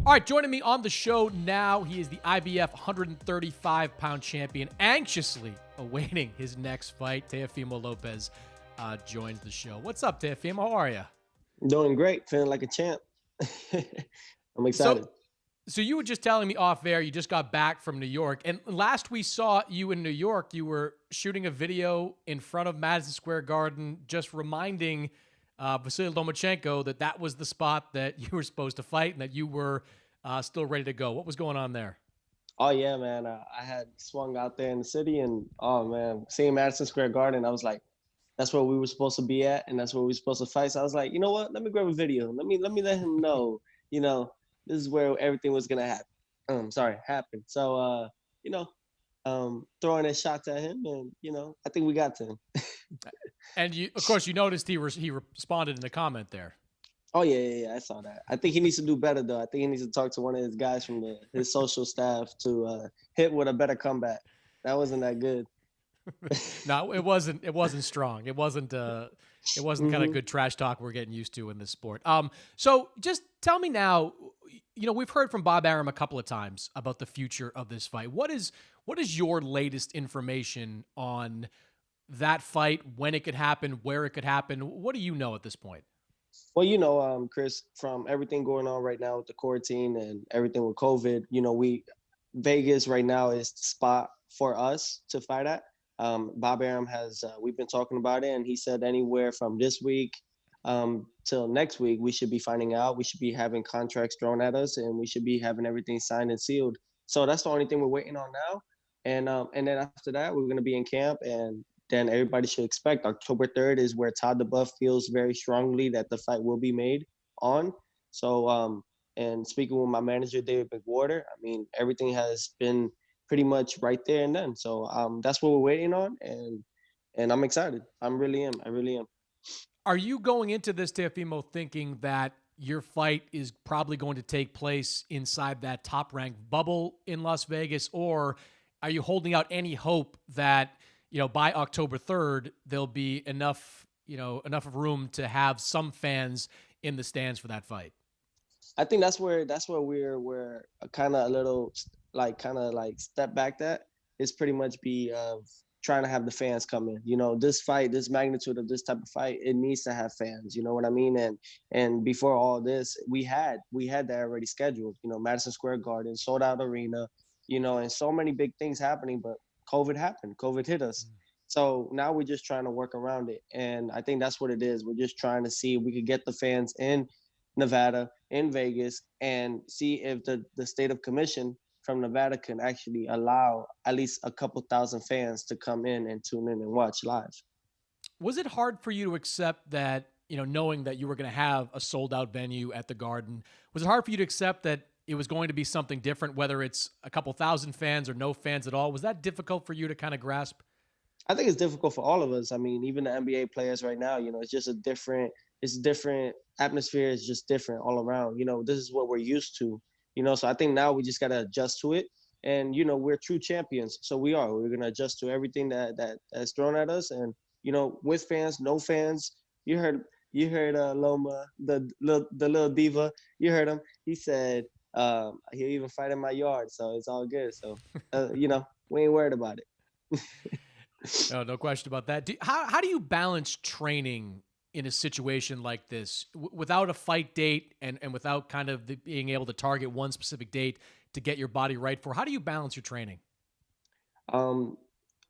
All right, joining me on the show now, he is the IBF 135-pound champion, anxiously awaiting his next fight. Teofimo Lopez joins the show. What's up, Teofimo? How are you? Doing great, feeling like a champ. I'm excited. So you were just telling me off air, you just got back from New York, and last we saw you in New York, you were shooting a video in front of Madison Square Garden, just reminding Vasily Lomachenko that was the spot that you were supposed to fight and that you were still ready to go. What was going on there? Oh yeah, man. I had swung out there in the city, and oh man, seeing Madison Square Garden, I was like, that's where we were supposed to be at, and that's where we were supposed to fight. So I was like, you know what? Let me grab a video. Let him know, this is where everything was gonna happen. Happen. So throwing his shots at him, and I think we got to him. And of course, you noticed he responded in the comment there. Oh yeah, I saw that. I think he needs to do better though. I think he needs to talk to one of his guys from his social staff to hit with a better comeback. That wasn't that good. No, it wasn't. It wasn't strong. It wasn't. It wasn't kind of good trash talk we're getting used to in this sport. So just tell me now. We've heard from Bob Arum a couple of times about the future of this fight. What is your latest information on that fight? When it could happen? Where it could happen? What do you know at this point? Well, Chris, from everything going on right now with the quarantine and everything with COVID, Vegas right now is the spot for us to fight at. Bob Arum we've been talking about it, and he said anywhere from this week till next week, we should be finding out. We should be having contracts thrown at us, and we should be having everything signed and sealed. So that's the only thing we're waiting on now. And then after that, we're going to be in camp, and then everybody should expect October 3rd is where Todd DeBuff feels very strongly that the fight will be made on. So, and speaking with my manager, David McWhorter, I mean, everything has been pretty much right there and then. So that's what we're waiting on, and I'm excited. I really am. Are you going into this, Teofimo, thinking that your fight is probably going to take place inside that top-ranked bubble in Las Vegas, or are you holding out any hope that by October 3rd, there'll be enough of room to have some fans in the stands for that fight? I think that's where we're kind of a little step back. That is pretty much be trying to have the fans come in. This fight, this magnitude of this type of fight, it needs to have fans. You know what I mean? And before all this, we had that already scheduled. Madison Square Garden, sold out arena. And so many big things happening, but COVID happened. COVID hit us. So now we're just trying to work around it. And I think that's what it is. We're just trying to see if we could get the fans in Nevada, in Vegas, and see if the state of commission from Nevada can actually allow at least a couple thousand fans to come in and tune in and watch live. Was it hard for you to accept that, knowing that you were going to have a sold out venue at the Garden, was it hard for you to accept that it was going to be something different, whether it's a couple thousand fans or no fans at all? Was that difficult for you to kind of grasp? I think it's difficult for all of us. I mean, even the NBA players right now, it's just different atmosphere. It's just different all around. This is what we're used to, so I think now we just got to adjust to it. And, we're true champions. So we're going to adjust to everything that's thrown at us. And, with fans, no fans. You heard Loma, the little diva. You heard him. He said, he'll even fight in my yard, so it's all good. So, we ain't worried about it. No question about that. How do you balance training in a situation like this without a fight date and without kind of being able to target one specific date to get your body right for? How do you balance your training?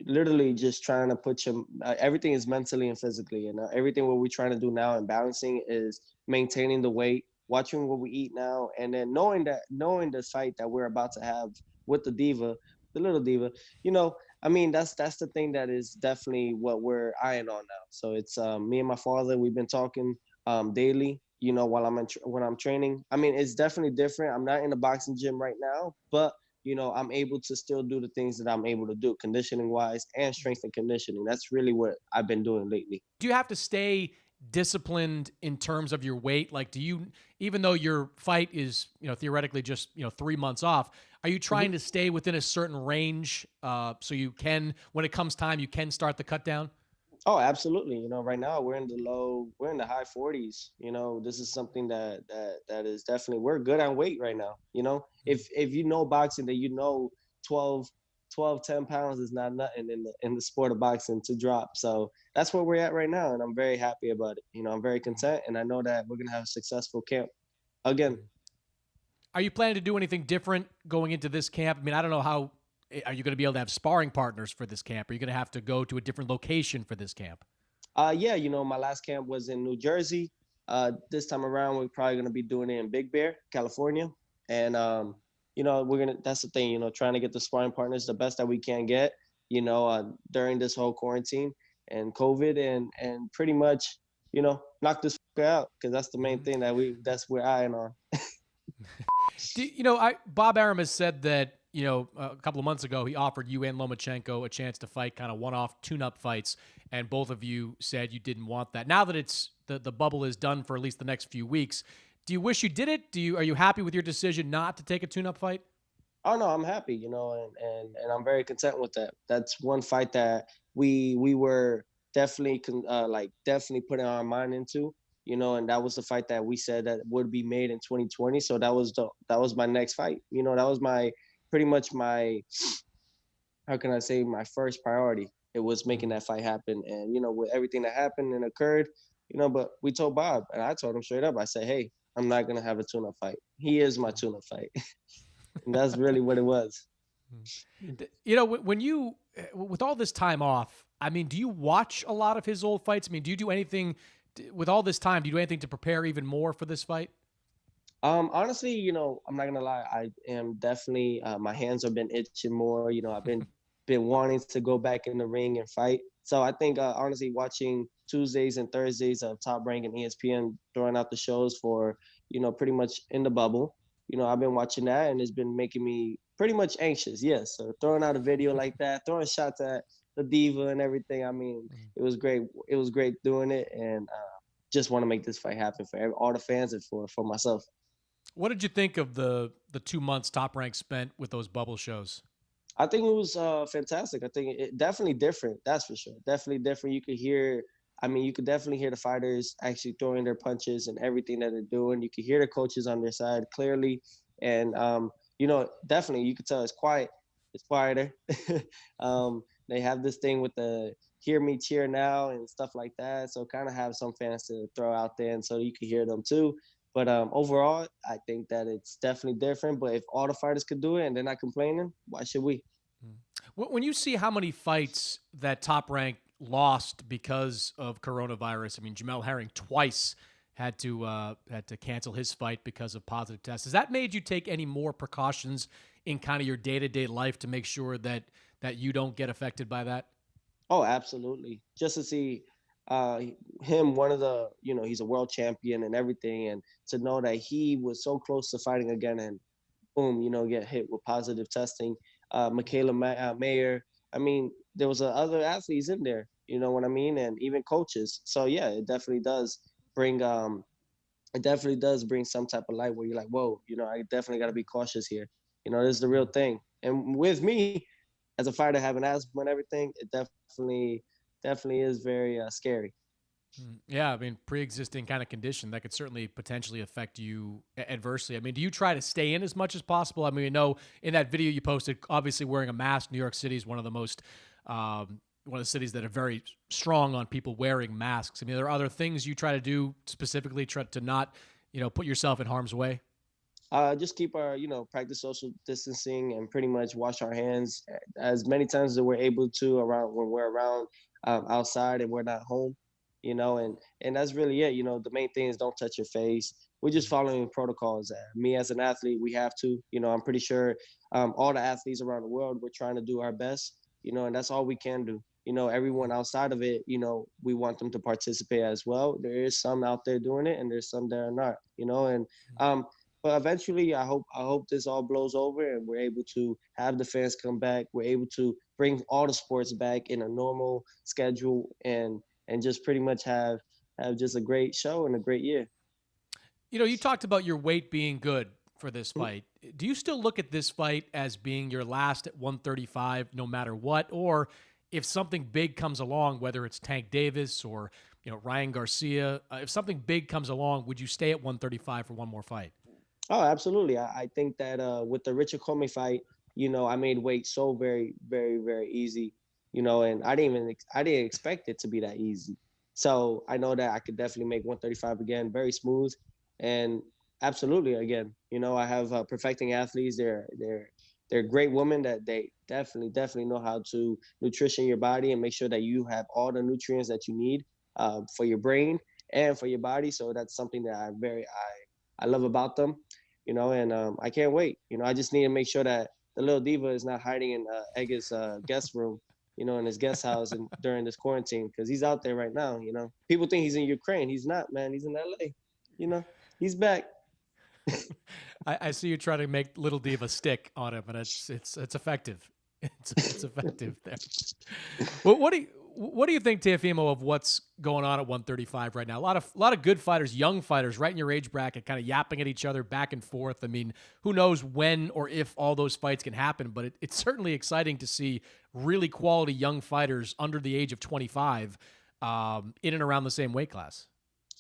Literally just trying to put everything is mentally and physically, and everything what we're trying to do now and balancing is maintaining the weight, watching what we eat now, and then knowing the fight that we're about to have with the diva, the little diva, I mean, that's the thing that is definitely what we're eyeing on now. So it's me and my father, we've been talking daily, while when I'm training. I mean, it's definitely different. I'm not in the boxing gym right now, but I'm able to still do the things that I'm able to do conditioning wise and strength and conditioning. That's really what I've been doing lately. Do you have to stay disciplined in terms of your weight? Like, do you, even though your fight is, theoretically just, 3 months off, are you trying to stay within a certain range so you can, when it comes time, you can start the cut down? Oh, absolutely. Right now we're in the high 40s. This is something that is definitely, we're good on weight right now. If you know boxing, that 12, 10 pounds is not nothing in the sport of boxing to drop. So that's where we're at right now, and I'm very happy about it. I'm very content, and I know that we're gonna have a successful camp again. Are you planning to do anything different going into this camp? I mean, I don't know how. Are you going to be able to have sparring partners for this camp? Are you going to have to go to a different location for this camp? Yeah, my last camp was in New Jersey. This time around, we're probably gonna be doing it in Big Bear, California, and we're gonna. That's the thing, trying to get the sparring partners the best that we can get, during this whole quarantine and COVID, and pretty much, knock this out, because that's the main thing that's we're eyeing on. Bob Arum has said that a couple of months ago he offered you and Lomachenko a chance to fight kind of one-off tune-up fights, and both of you said you didn't want that. Now that it's the bubble is done for at least the next few weeks, do you wish you did it? Are you happy with your decision not to take a tune-up fight? Oh no, I'm happy, and I'm very content with that. That's one fight that we were definitely definitely putting our mind into, and that was the fight that we said that would be made in 2020. So that was my next fight. That was my pretty much my, how can I say, my first priority. It was making that fight happen, and with everything that happened and occurred, but we told Bob, and I told him straight up. I said, hey, I'm not gonna have a tune-up fight. He is my tune-up fight. And that's really what it was. When you, with all this time off, I mean, do you watch a lot of his old fights? I mean, do you do anything with all this time? Do you do anything to prepare even more for this fight? Honestly, I'm not gonna lie. I am definitely, my hands have been itching more. I've been wanting to go back in the ring and fight. So I think, honestly, watching Tuesdays and Thursdays of Top Rank and ESPN throwing out the shows for, pretty much in the bubble. I've been watching that, and it's been making me pretty much anxious. Yes, so throwing out a video like that, throwing shots at the Diva and everything. I mean, it was great. It was great doing it, and just want to make this fight happen for all the fans and for myself. What did you think of the 2 months Top Rank spent with those bubble shows? I think it was fantastic. I think it definitely different. That's for sure. Definitely different. You could hear. I mean, you could definitely hear the fighters actually throwing their punches and everything that they're doing. You could hear the coaches on their side clearly, and definitely you could tell it's quiet. It's quieter. They have this thing with the "hear me cheer now" and stuff like that. So kind of have some fans to throw out there, and so you can hear them too. But overall, I think that it's definitely different. But if all the fighters could do it and they're not complaining, why should we? When you see how many fights that Top Rank lost because of coronavirus, I mean, Jamel Herring twice had to cancel his fight because of positive tests. Has that made you take any more precautions in kind of your day-to-day life to make sure that you don't get affected by that? Oh, absolutely. Just to see uh, him, one of the, he's a world champion and everything, and to know that he was so close to fighting again, and boom, get hit with positive testing. Mayer. I mean, there was other athletes in there. You know what I mean, and even coaches. So yeah, bring um, it definitely does bring some type of light where you're like, whoa, I definitely got to be cautious here. This is the real thing. And with me, as a fighter having asthma and everything, it definitely is very scary. Yeah, I mean, pre-existing kind of condition that could certainly potentially affect you adversely. I mean, do you try to stay in as much as possible? I mean, we know in that video you posted, obviously wearing a mask. New York City is one of the most one of the cities that are very strong on people wearing masks. I mean, there are other things you try to do specifically try to not, put yourself in harm's way. Just keep our, practice social distancing and pretty much wash our hands as many times as we're able to around when we're around outside and we're not home, and that's really it. The main thing is don't touch your face. We're just following protocols. Me as an athlete, we have to, I'm pretty sure all the athletes around the world, we're trying to do our best, and that's all we can do. Everyone outside of it, we want them to participate as well. There is some out there doing it, and there's some that are not, and but eventually, I hope this all blows over and we're able to have the fans come back. We're able to bring all the sports back in a normal schedule, and just pretty much have just a great show and a great year. You talked about your weight being good for this fight. Do you still look at this fight as being your last at 135 no matter what? Or if something big comes along, whether it's Tank Davis or Ryan Garcia, if something big comes along, would you stay at 135 for one more fight? Oh, absolutely. I think that with the Richard Comey fight, I made weight so very, very, very easy. And I didn't expect it to be that easy. So I know that I could definitely make 135 again, very smooth, and absolutely again. I have perfecting athletes. They're great women that they definitely know how to nutrition your body and make sure that you have all the nutrients that you need for your brain and for your body. So that's something that I love about them, and I can't wait. I just need to make sure that the little diva is not hiding in Egge's guest room, in his guest house and during this quarantine, because he's out there right now. People think he's in Ukraine. He's not, man. He's in LA. He's back. I see you trying to make Little Diva stick on him, and it's effective. It's effective there. Well, what do you think, Teofimo, of what's going on at 135 right now? A lot of good fighters, young fighters, right in your age bracket, kind of yapping at each other back and forth. I mean, who knows when or if all those fights can happen? But it's certainly exciting to see really quality young fighters under the age of 25 in and around the same weight class.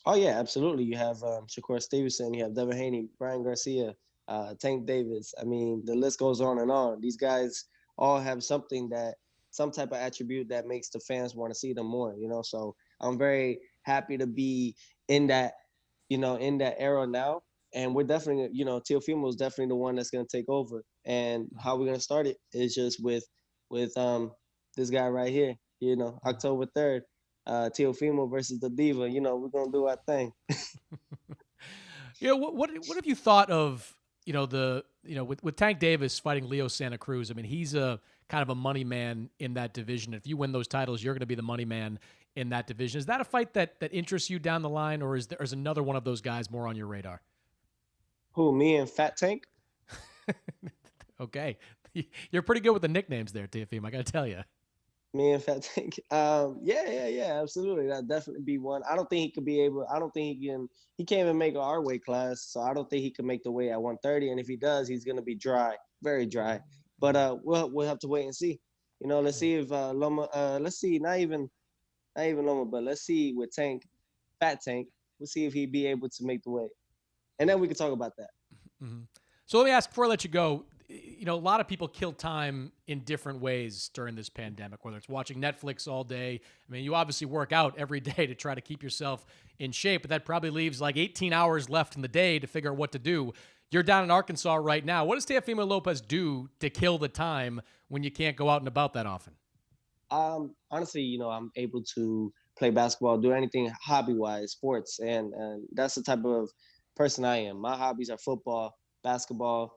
Oh yeah, absolutely. You have Shakur Stevenson, you have Devin Haney, Brian Garcia, Tank Davis. I mean, the list goes on and on. These guys all have some type of attribute that makes the fans want to see them more. So I'm very happy to be in that, in that era now. And we're definitely, Teofimo is definitely the one that's going to take over. And how we're going to start it is just with this guy right here. October 3rd. Teofimo versus the Diva. We're gonna do our thing. What have you thought of with Tank Davis fighting Leo Santa Cruz? I mean, he's a kind of a money man in that division. If you win those titles, you're going to be the money man in that division. Is that a fight that interests you down the line, or is another one of those guys more on your radar? Who, me and Fat Tank? Okay, you're pretty good with the nicknames there, Teofimo. I got to tell you. Me and Fat Tank. Yeah, absolutely. That'd definitely be one. I don't think he could be able. I don't think he can. He can't even make our weight class, so I don't think he can make the weight at 130. And if he does, he's gonna be dry, very dry. But we'll have to wait and see. Let's see if Loma. Let's see, not even Loma, but let's see with Tank, Fat Tank. We'll see if he'd be able to make the weight, and then we can talk about that. Mm-hmm. So let me ask before I let you go. A lot of people kill time in different ways during this pandemic, whether it's watching Netflix all day. I mean, you obviously work out every day to try to keep yourself in shape, but that probably leaves like 18 hours left in the day to figure out what to do. You're down in Arkansas right now. What does Teofimo Lopez do to kill the time when you can't go out and about that often? Honestly, I'm able to play basketball, do anything hobby-wise, sports, and that's the type of person I am. My hobbies are football, basketball.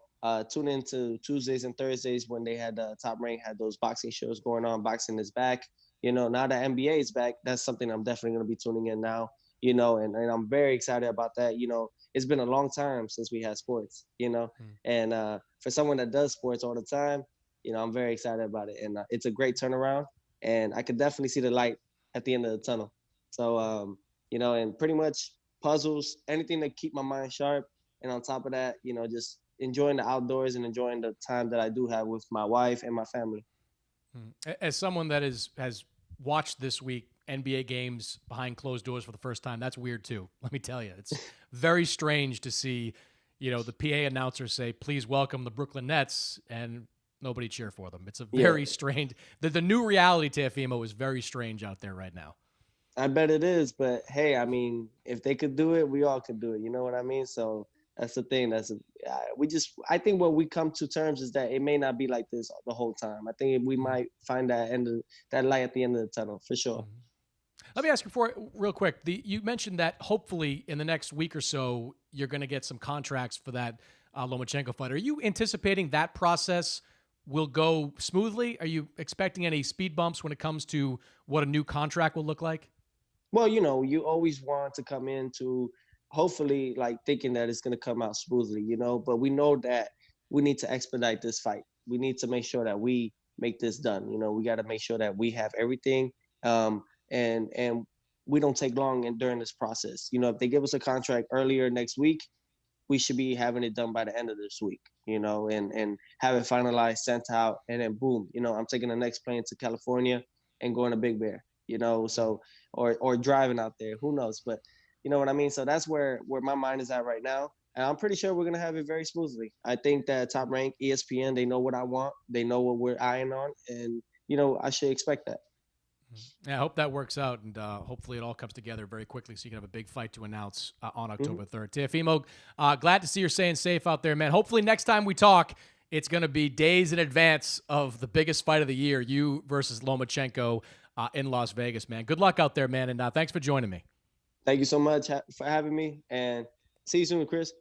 Tune into Tuesdays and Thursdays when they had Top Rank had those boxing shows going on. Boxing is back. Now that NBA is back, that's something I'm definitely going to be tuning in now. And I'm very excited about that. It's been a long time since we had sports. And for someone that does sports all the time, I'm very excited about it. And it's a great turnaround. And I could definitely see the light at the end of the tunnel. So, and pretty much puzzles, anything to keep my mind sharp. And on top of that, just enjoying the outdoors and enjoying the time that I do have with my wife and my family. As someone that has watched this week NBA games behind closed doors for the first time, that's weird too. Let me tell you, it's very strange to see, the PA announcer say, "Please welcome the Brooklyn Nets," and nobody cheer for them. It's a very strange. The new reality, Teofimo, is very strange out there right now. I bet it is, but hey, I mean, if they could do it, we all could do it. You know what I mean? So that's the thing. I think what we come to terms is that it may not be like this the whole time. I think we might find that light at the end of the tunnel for sure. Let me ask you real quick. You mentioned that hopefully in the next week or so you're going to get some contracts for that Lomachenko fight. Are you anticipating that process will go smoothly? Are you expecting any speed bumps when it comes to what a new contract will look like? Well, you always want to come into hopefully like thinking that it's going to come out smoothly, but we know that we need to expedite this fight. We need to make sure that we make this done. We got to make sure that we have everything and we don't take long during this process. If they give us a contract earlier next week, we should be having it done by the end of this week, and have it finalized, sent out, and then boom, I'm taking the next plane to California and going to Big Bear, so or driving out there, who knows? But you know what I mean? So that's where my mind is at right now. And I'm pretty sure we're gonna have it very smoothly. I think that Top Rank, ESPN, they know what I want, they know what we're eyeing on, and I should expect that. Yeah, I hope that works out, and hopefully it all comes together very quickly so you can have a big fight to announce on October 3rd. Teofimo, glad to see you're staying safe out there, man. Hopefully next time we talk, it's going to be days in advance of the biggest fight of the year, you versus Lomachenko in Las Vegas, man. Good luck out there, man, and thanks for joining me. Thank you so much for having me, and see you soon, Chris.